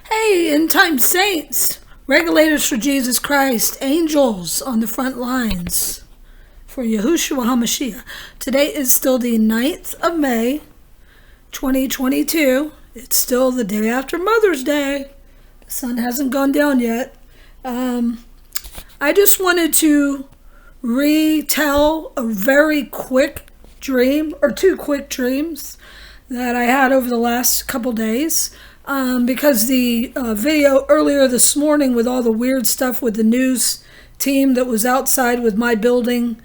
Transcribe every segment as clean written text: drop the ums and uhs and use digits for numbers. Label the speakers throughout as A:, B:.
A: Hey, end time saints, regulators for Jesus Christ, angels on the front lines for Yahushua HaMashiach. Today is still the 9th of May, 2022. It's still the day after Mother's Day. The sun hasn't gone down yet. I just wanted to retell a very quick dream, or two quick dreams that I had over the last couple days. Because the video earlier this morning with all the weird stuff with the news team that was outside with my building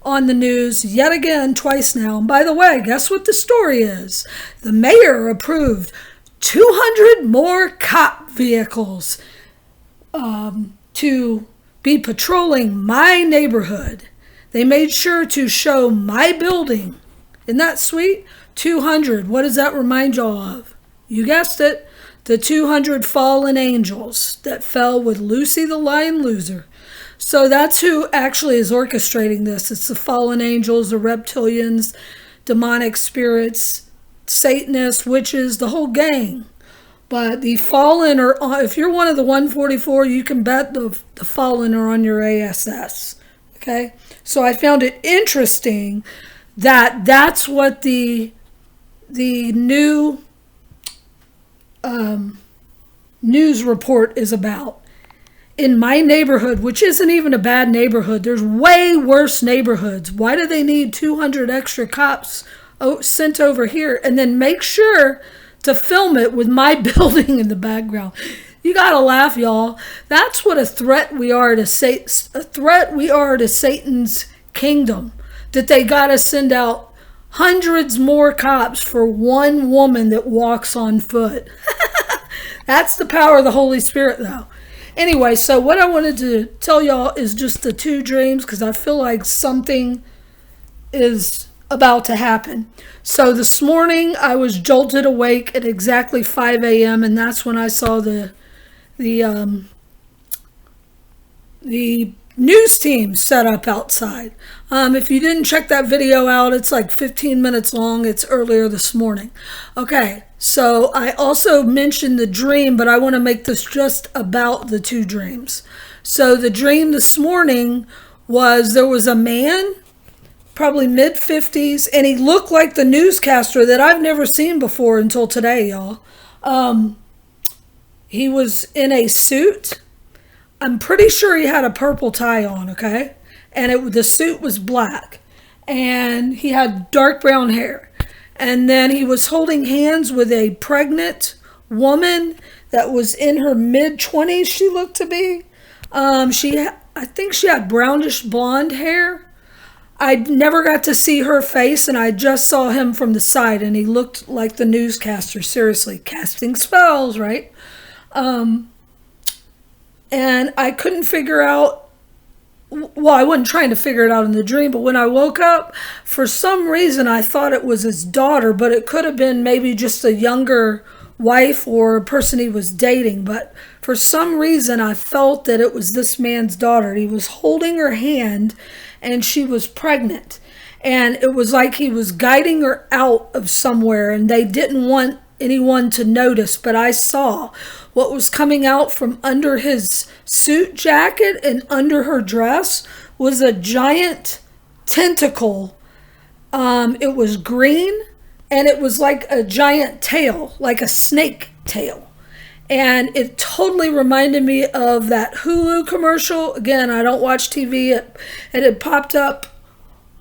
A: on the news yet again, twice now. And by the way, guess what the story is? The mayor approved 200 more cop vehicles to be patrolling my neighborhood. They made sure to show my building. Isn't that sweet? 200. What does that remind y'all of? You guessed it, the 200 fallen angels that fell with Lucy the Lion Loser. So that's who actually is orchestrating this. It's the fallen angels, the reptilians, demonic spirits, Satanists, witches, the whole gang. But the fallen are, if you're one of the 144, you can bet the fallen are on your ASS. Okay? So I found it interesting that that's what the new news report is about. In my neighborhood, which isn't even a bad neighborhood, there's way worse neighborhoods. Why do they need 200 extra cops sent over here and then make sure to film it with my building in the background? You gotta laugh, y'all. That's what a threat we are to Satan's kingdom, that they gotta send out hundreds more cops for one woman that walks on foot. That's the power of the Holy Spirit, though. Anyway, so what I wanted to tell y'all is just the two dreams, because I feel like something is about to happen. So this morning I was jolted awake at exactly 5 a.m. and that's when I saw the news team set up outside. If you didn't check that video out, it's like 15 minutes long. It's earlier this morning. Okay, so I also mentioned the dream, but I want to make this just about the two dreams. So the dream this morning was there was a man, probably mid-50s, and he looked like the newscaster that I've never seen before until today, y'all. He was in a suit. I'm pretty sure he had a purple tie on, okay? And the suit was black. And he had dark brown hair. And then he was holding hands with a pregnant woman that was in her mid-20s, she looked to be. I think she had brownish blonde hair. I never got to see her face, and I just saw him from the side, and he looked like the newscaster, seriously, casting spells, right? And I couldn't figure out, well, I wasn't trying to figure it out in the dream, but when I woke up, for some reason, I thought it was his daughter, but it could have been maybe just a younger wife or a person he was dating. But for some reason, I felt that it was this man's daughter. He was holding her hand, and she was pregnant. And it was like he was guiding her out of somewhere, and they didn't want anyone to notice, but I saw what was coming out from under his suit jacket and under her dress was a giant tentacle. It was green, and it was like a giant tail, like a snake tail. And it totally reminded me of that Hulu commercial. Again, I don't watch TV. It had popped up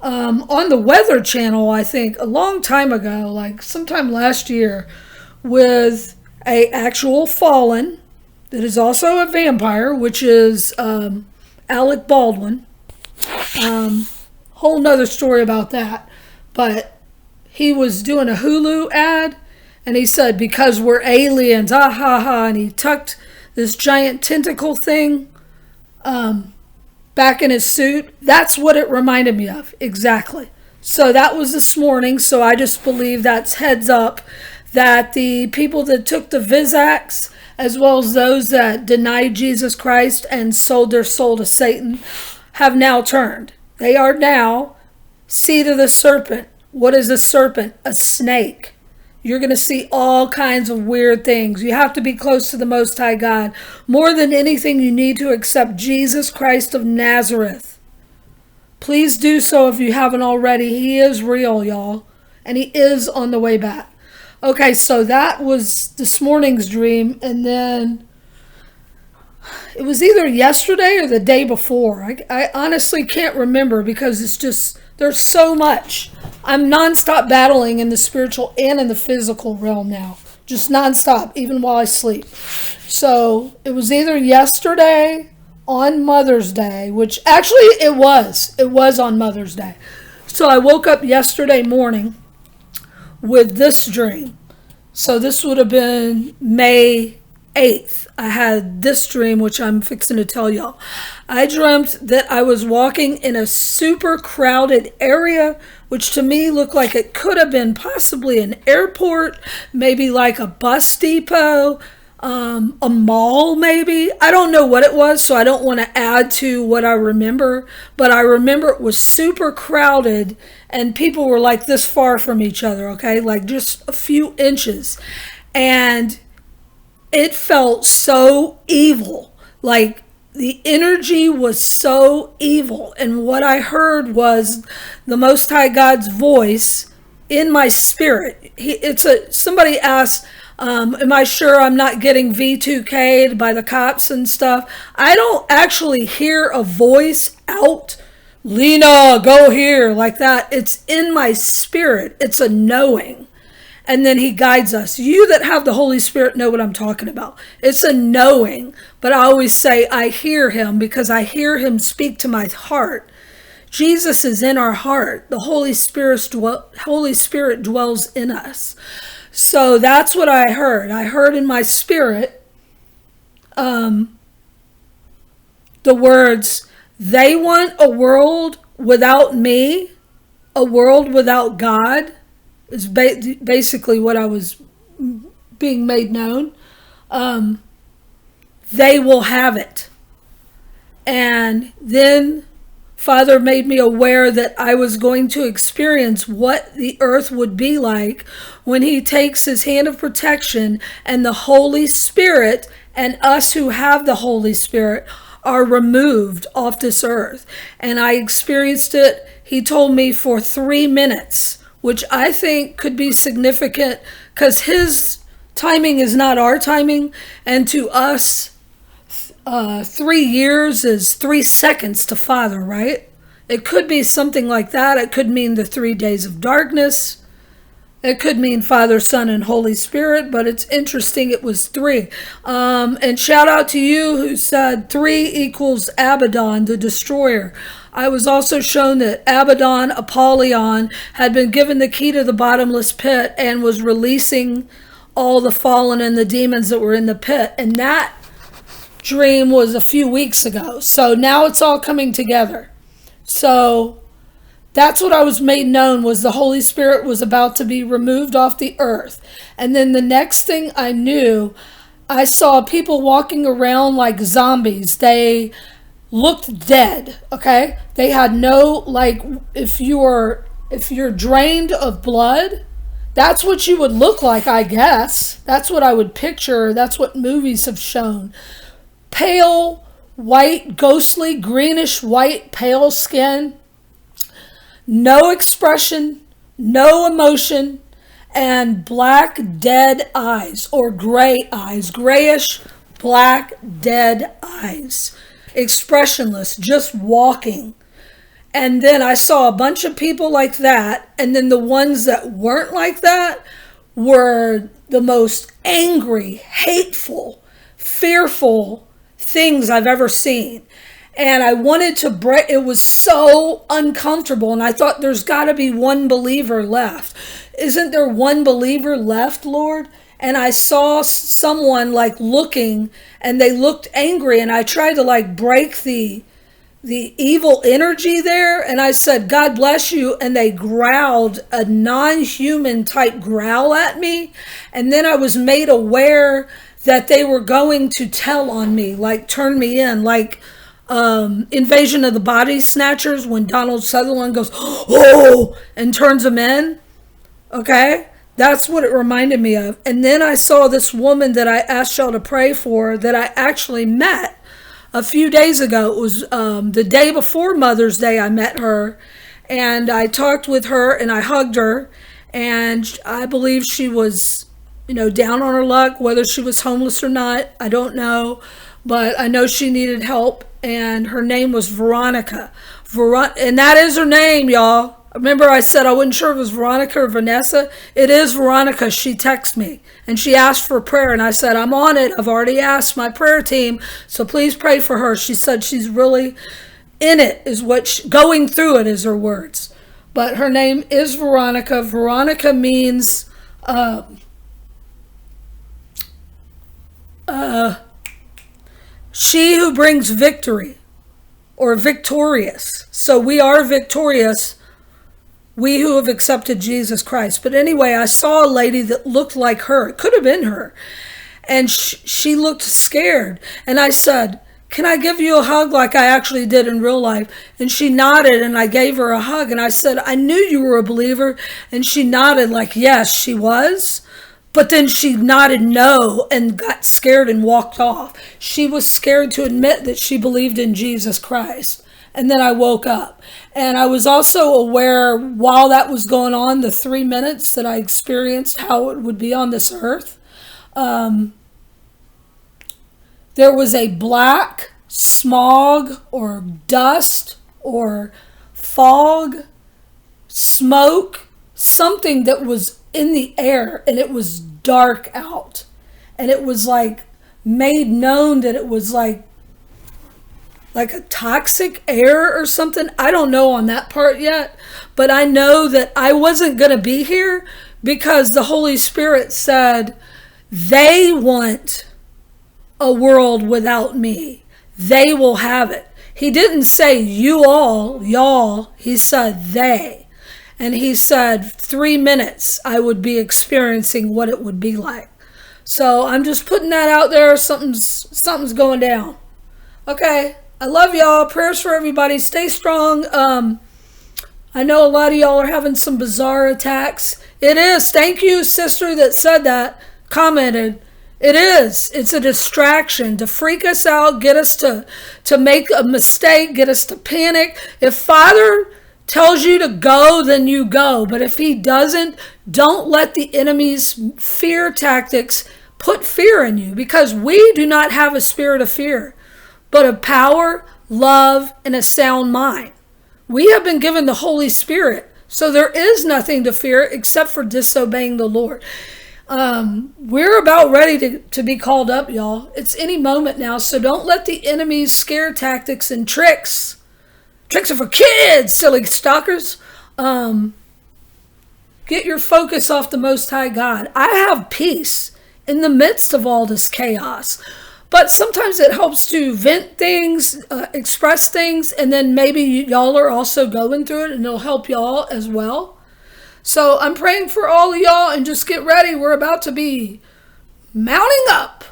A: on the Weather Channel, I think, a long time ago, like sometime last year, with a actual fallen that is also a vampire, which is Alec Baldwin. Whole nother story about that. But he was doing a Hulu ad, and he said, because we're aliens, ah ha ha, and he tucked this giant tentacle thing back in his suit. That's what it reminded me of, exactly. So that was this morning, so I just believe that's heads up that the people that took the Vizax, as well as those that denied Jesus Christ and sold their soul to Satan, have now turned. They are now seed of the serpent. What is a serpent? A snake. you're going to see all kinds of weird things. You have to be close to the Most High God. More than anything, you need to accept Jesus Christ of Nazareth. Please do so if you haven't already. He is real, y'all. And he is on the way back. Okay, so that was this morning's dream. And then it was either yesterday or the day before. I honestly can't remember because it's just, there's so much. I'm nonstop battling in the spiritual and in the physical realm now. Just nonstop, even while I sleep. So it was either yesterday on Mother's Day, which actually it was. It was on Mother's Day. So I woke up yesterday morning with this dream. So this would have been May 8th. I had this dream, which I'm fixing to tell y'all. I dreamt that I was walking in a super crowded area, which to me looked like it could have been possibly an airport, maybe like a bus depot, a mall maybe. I don't know what it was, so I don't want to add to what I remember, but I remember it was super crowded and people were like this far from each other, okay? Like just a few inches. And it felt so evil. Like the energy was so evil. And what I heard was the Most High God's voice in my spirit. Somebody asked, am I sure I'm not getting V2K'd by the cops and stuff? I don't actually hear a voice out, Lena, go here, like that. It's in my spirit. It's a knowing. And then he guides us. You that have the Holy Spirit know what I'm talking about. It's a knowing. But I always say I hear him because I hear him speak to my heart. Jesus is in our heart. The Holy Spirit dwells in us. So that's what I heard. I heard in my spirit the words, they want a world without me, a world without God, is basically what I was being made known. They will have it. And then Father made me aware that I was going to experience what the earth would be like when he takes his hand of protection and the Holy Spirit and us who have the Holy Spirit are removed off this earth. And I experienced it, he told me, for 3 minutes, which I think could be significant because his timing is not our timing. And to us, 3 years is 3 seconds to Father, right? It could be something like that. It could mean the 3 days of darkness. It could mean Father, Son, and Holy Spirit, but it's interesting it was 3. And shout out to you who said 3 equals Abaddon, the destroyer. I was also shown that Abaddon, Apollyon, had been given the key to the bottomless pit and was releasing all the fallen and the demons that were in the pit. And that dream was a few weeks ago. So now it's all coming together. So that's what I was made known, was the Holy Spirit was about to be removed off the earth. And then the next thing I knew, I saw people walking around like zombies. They looked dead, okay? They had no, like, if you're drained of blood, that's what you would look like, I guess. That's what I would picture. That's what movies have shown. Pale, white, ghostly, greenish white, pale skin. No expression, no emotion, and black, dead eyes, or gray eyes, grayish, black, dead eyes. Expressionless, just walking. And then I saw a bunch of people like that, and then the ones that weren't like that were the most angry, hateful, fearful things I've ever seen. And I wanted to break. It was so uncomfortable, and I thought there's got to be one believer left. Isn't there one believer left, Lord? And I saw someone like looking, and they looked angry, and I tried to like break the evil energy there, and I said, God bless you, and they growled a non-human type growl at me. And then I was made aware that they were going to tell on me, like turn me in, like Invasion of the Body Snatchers, when Donald Sutherland goes, oh, and turns them in. Okay? That's what it reminded me of. And then I saw this woman that I asked y'all to pray for that I actually met a few days ago. It was the day before Mother's Day I met her. And I talked with her and I hugged her. And I believe she was, down on her luck. Whether she was homeless or not, I don't know. But I know she needed help. And her name was Veronica. And that is her name, y'all. Remember I said I wasn't sure if it was Veronica or Vanessa? It is Veronica. She texted me and she asked for prayer. And I said, I'm on it. I've already asked my prayer team. So please pray for her. She said she's really in it, is what going through it is her words. But her name is Veronica. Veronica means she who brings victory, or victorious. So we are victorious, we who have accepted Jesus Christ. But anyway, I saw a lady that looked like her. It could have been her. And she looked scared. And I said, can I give you a hug like I actually did in real life? And she nodded, and I gave her a hug. And I said, I knew you were a believer. And she nodded like, yes, she was. But then she nodded no and got scared and walked off. She was scared to admit that she believed in Jesus Christ. And then I woke up. And I was also aware while that was going on, the 3 minutes that I experienced how it would be on this earth. There was a black smog or dust or fog, smoke, something that was in the air, and it was dark out. And it was like made known that it was like a toxic air or something. I don't know on that part yet, but I know that I wasn't going to be here because the Holy Spirit said they want a world without me. They will have it. He didn't say you all, y'all. He said they. And he said 3 minutes I would be experiencing what it would be like. So I'm just putting that out there. Something's going down. Okay. I love y'all. Prayers for everybody. Stay strong. I know a lot of y'all are having some bizarre attacks. It is. Thank you, sister, that said that, commented. It is. It's a distraction to freak us out, get us to make a mistake, get us to panic. If Father tells you to go, then you go. But if he doesn't, don't let the enemy's fear tactics put fear in you, because we do not have a spirit of fear, but of power, love, and a sound mind. We have been given the Holy Spirit, so there is nothing to fear except for disobeying the Lord. We're about ready to be called up, y'all. It's any moment now, so don't let the enemy's scare tactics and tricks are for kids, silly stalkers. Get your focus off the Most High God. I have peace in the midst of all this chaos. But sometimes it helps to vent things, express things, and then maybe y'all are also going through it, and it'll help y'all as well. So I'm praying for all of y'all, and just get ready. We're about to be mounting up.